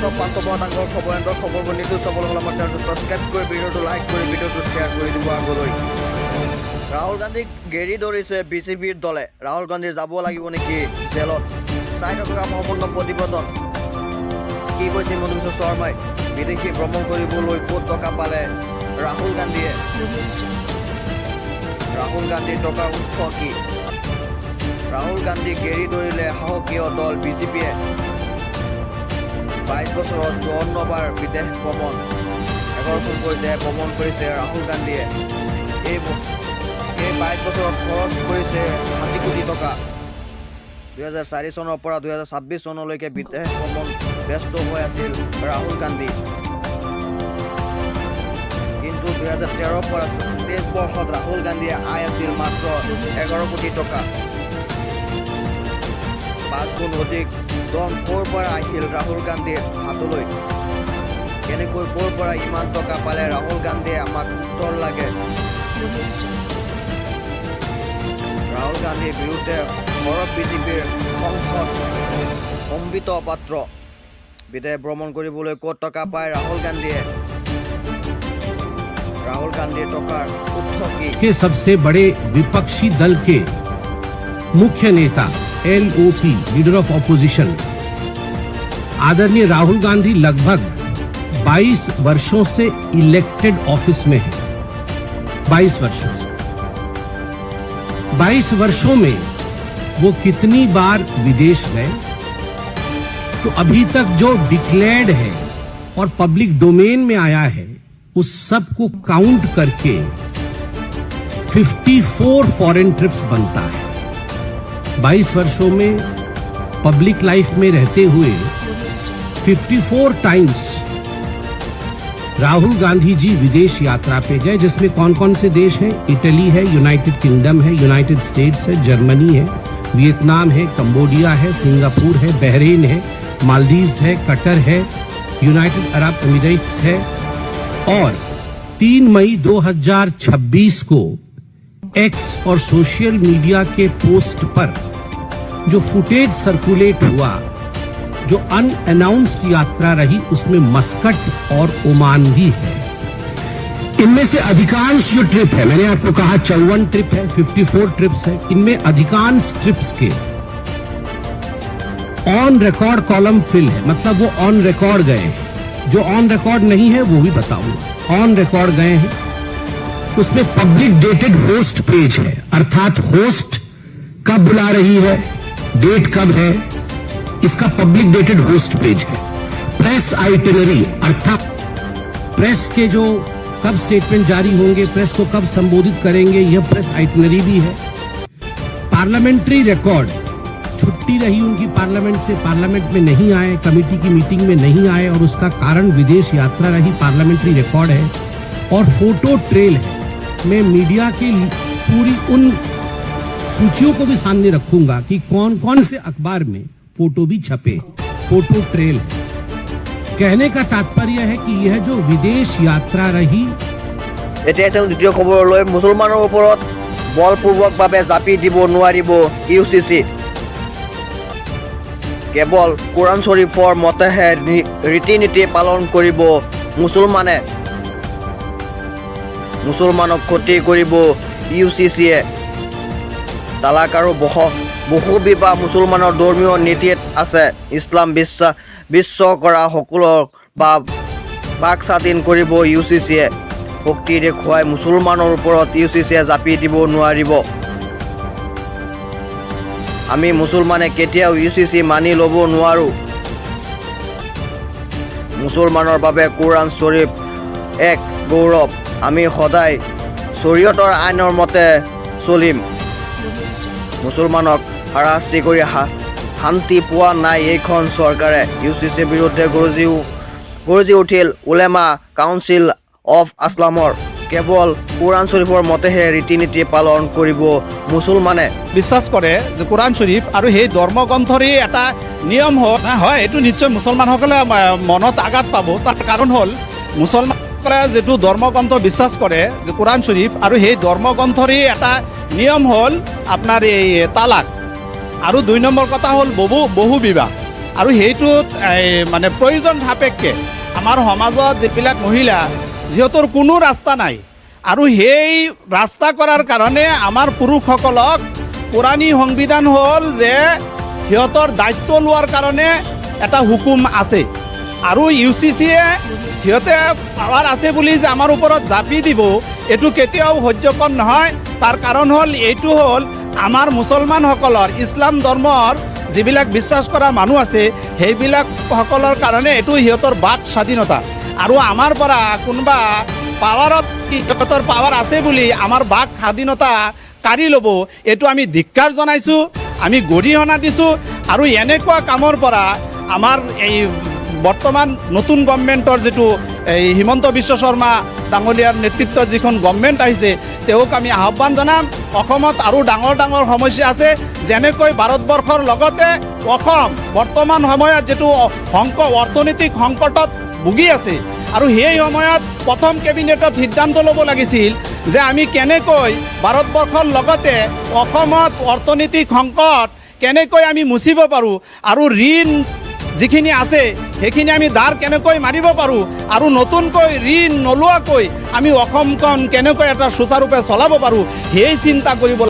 Top 500 খবৰ বন্ধু চাবলৈ হ'লে আমাৰ চেনেলটো ছাবস্ক্ৰাইব কৰি ভিডিঅ'টো লাইক কৰি ভিডিঅ'টো শ্বেয়াৰ কৰি দিব আগলৈ। ৰাহুল গান্ধীক ঘেৰি ধৰিছে বিজেপিৰ দলে। ৰাহুল গান্ধী যাব লাগিব নেকি জেলত? চাই থকা সম্পূৰ্ণ প্ৰতিবেদন। কি কৈছে হিমন্ত বিশ্ব শৰ্মাই? বিদেশী ভ্ৰমণ কৰিবলৈ ক'ত টকা পালে ৰাহুল গান্ধীয়ে? ৰাহুল গান্ধীৰ টকাৰ উৎস কি? ৰাহুল গান্ধীক ঘেৰি ধৰিলে সাহসীয় দল বিজেপিয়ে। 22 বছৰত 54 বাৰ বিদেশ ভ্ৰমণ। এঘৰখনকৈ দেশ ভ্ৰমণ কৰিছে ৰাহুল গান্ধীয়ে। এই 22 বছৰত খৰচ কৰিছে 60 কোটি টকা। 2004 চনৰ পৰা 2026 চনলৈকে বিদেশ ভ্ৰমণ ব্যস্ত হৈ আছিল ৰাহুল গান্ধী। কিন্তু 2013 পৰা 23 বৰ্ষত ৰাহুল গান্ধীয়ে আয় আছিল মাত্ৰ 11 কোটি টকা। 5 গুণ অধিক ধন ক'ৰ পৰা আহিল ৰাহুল গান্ধীৰ হাতলৈ? কেনেকৈ ক'ৰ পৰা ইমান টকা পালে ৰাহুল গান্ধীয়ে? আমাক উত্তৰ লাগে। ৰাহুল গান্ধীৰ বিৰুদ্ধে সৰব বিজেপিৰ সংসদ সম্বিত পাত্ৰ। বিদেশ ভ্ৰমণ কৰিবলৈ ক'ত টকা পায় ৰাহুল গান্ধীয়ে? राहुल गांधी के सबसे बड़े विपक्षी दल के मुख्य नेता LOP लीडर ऑफ ऑपोजिशन आदरणीय राहुल गांधी लगभग 22 वर्षों से इलेक्टेड ऑफिस में है। 22 वर्षों से 22 वर्षों में वो कितनी बार विदेश गए? तो अभी तक जो डिक्लेयर्ड है और पब्लिक डोमेन में आया है उस सब को काउंट करके 54 फॉरेन ट्रिप्स बनता है। 22 वर्षों में पब्लिक लाइफ में रहते हुए 54 टाइम्स राहुल गांधी जी विदेश यात्रा पे गए, जिसमें कौन कौन से देश हैं? इटली है, यूनाइटेड किंगडम है, यूनाइटेड स्टेट्स है, जर्मनी है, वियतनाम है, कंबोडिया है, सिंगापुर है, बहरीन है, मालदीव्स है, कतर है, यूनाइटेड अरब एमिरेट्स है। और 3 मई 2026 को एक्स और सोशल मीडिया के पोस्ट पर जो फुटेज सर्कुलेट हुआ, जो अनअनाउंस्ड यात्रा रही, उसमें मस्कट और ओमान भी है। इनमें से अधिकांश जो ट्रिप है, मैंने आपको कहा 54 ट्रिप है, 54 ट्रिप्स है, इनमें अधिकांश ट्रिप्स के ऑन रिकॉर्ड कॉलम फिल है, मतलब वो ऑन रिकॉर्ड गए हैं। जो ऑन रिकॉर्ड नहीं है वो भी बताऊंगा। ऑन रिकॉर्ड गए हैं, उसमें पब्लिक डेटेड होस्ट पेज है, अर्थात होस्ट कब बुला रही है, डेट कब है, इसका पब्लिक डेटेड होस्ट पेज है। प्रेस आइटिनरी, अर्थात प्रेस के जो कब स्टेटमेंट जारी होंगे, प्रेस को कब संबोधित करेंगे, यह प्रेस आइटिनरी भी है। पार्लियामेंट्री रिकॉर्ड, छुट्टी रही उनकी पार्लियामेंट से, पार्लियामेंट में नहीं आए, कमेटी की मीटिंग में नहीं आए और उसका कारण विदेश यात्रा रही, पार्लियामेंट्री रिकॉर्ड है। और फोटो ट्रेल है। मैं मीडिया की पूरी उन सूचियों को भी सामने रखूंगा कि कौन कौन से अखबार में फोटो भी छपे, फोटो ट्रेल है। कहने का तात्पर्य है कि यह जो विदेश यात्रा रही। দ্বিতীয় খবৰলৈ, মুছলমানৰ ওপৰত বলপূৰ্বকভাৱে জাপি দিব নোৱাৰিব UCC। কেৱল কোৰাণ শ্বৰীফৰ মতেহে ৰীতি নীতি পালন কৰিব মুছলমানে। মুছলমানক ক্ষতি কৰিব UCCয়ে। তালাক আৰু বহু বিবাহ মুছলমানৰ ধৰ্মীয় নীতিত আছে। ইছলাম বিশ্ব কৰা সকলৰ বাক স্বাধীন কৰিব UCCয়ে। শক্তি দেখুৱাই মুছলমানৰ ওপৰত UCCয়ে জাপি দিব নোৱাৰিব। আমি মুছলমানে কেতিয়াও UCC মানি ল'ব নোৱাৰোঁ। মুছলমানৰ বাবে কোৰাণ শ্বৰীফ এক গৌৰৱ। আমি সদায় শৰীয়তৰ আইনৰ মতে চলিম। মুছলমানক হাৰাশাস্তি কৰি শান্তি পোৱা নাই এইখন চৰকাৰে। UCCৰ বিৰুদ্ধে গৰজি উঠিল উলেমা কাউন্সিল অফ ইছলামৰ। কেৱল কোৰাণ শ্বৰীফৰ মতেহে ৰীতি নীতি পালন কৰিব মুছলমানে। বিশ্বাস কৰে যে কোৰাণ শ্বৰীফ আৰু সেই ধৰ্মগ্ৰন্থৰে এটা নিয়ম হয়, এইটো নিশ্চয় মুছলমানসকলে মনত আঘাত পাব। তাৰ কাৰণ হ'ল মুছলমানসকলে যিটো ধৰ্মগ্ৰন্থ বিশ্বাস কৰে যে কোৰাণ শ্বৰীফ, আৰু সেই ধৰ্মগ্ৰন্থৰে এটা নিয়ম হ'ল আপোনাৰ এই তালাক। আৰু 2 নম্বৰ কথা হ'ল বহু বিবাহ। আৰু সেইটোত মানে প্ৰয়োজন সাপেক্ষে আমাৰ সমাজত যিবিলাক মহিলা যিহেতুৰ কোনো ৰাস্তা নাই আৰু সেই ৰাস্তা কৰাৰ কাৰণে আমাৰ পুৰুষসকলক পুৰণি সংবিধান হ'ল যে সিহঁতৰ দায়িত্ব লোৱাৰ কাৰণে এটা হুকুম আছে আৰু UCCয়ে সিহঁতে পাৱাৰ আছে বুলি যে আমাৰ ওপৰত জাপি দিব এইটো কেতিয়াও সহ্যকৰ নহয়। তাৰ কাৰণ হ'ল এইটো হ'ল আমাৰ মুছলমানসকলৰ ইছলাম ধৰ্মৰ যিবিলাক বিশ্বাস কৰা মানুহ আছে সেইবিলাক সকলৰ কাৰণে এইটো সিহঁতৰ বাক স্বাধীনতা আৰু আমাৰ পৰা কোনোবা পাৱাৰত সিহঁতৰ পাৱাৰ আছে বুলি আমাৰ বাক স্বাধীনতা কাঢ়ি ল'ব এইটো আমি ধিক্কাৰ জনাইছোঁ, আমি গৰিহণা দিছোঁ আৰু এনেকুৱা কামৰ পৰা আমাৰ এই বৰ্তমান নতুন গভৰ্ণমেণ্টৰ যিটো এই হিমন্ত বিশ্ব শৰ্মা ডাঙৰীয়াৰ নেতৃত্বত যিখন গভৰ্ণমেণ্ট আহিছে তেওঁক আমি আহ্বান জনাম। অসমত আৰু ডাঙৰ ডাঙৰ সমস্যা আছে, যেনেকৈ ভাৰতবৰ্ষৰ লগতে অসম বৰ্তমান সময়ত যিটো অৰ্থনৈতিক সংকটত ভুগি আছে আৰু সেই সময়ত প্ৰথম কেবিনেটত সিদ্ধান্ত ল'ব লাগিছিল যে আমি কেনেকৈ ভাৰতবৰ্ষৰ লগতে অসমত অৰ্থনৈতিক সংকট কেনেকৈ আমি মুচিব পাৰোঁ আৰু ঋণ যিখিনি আছে সেইখিনি আমি ধাৰ কেনেকৈ মাৰিব পাৰোঁ আৰু নতুনকৈ ঋণ নোলোৱাকৈ আমি অসমখন কেনেকৈ এটা সুচাৰুৰূপে চলাব পাৰোঁ সেই চিন্তা কৰিব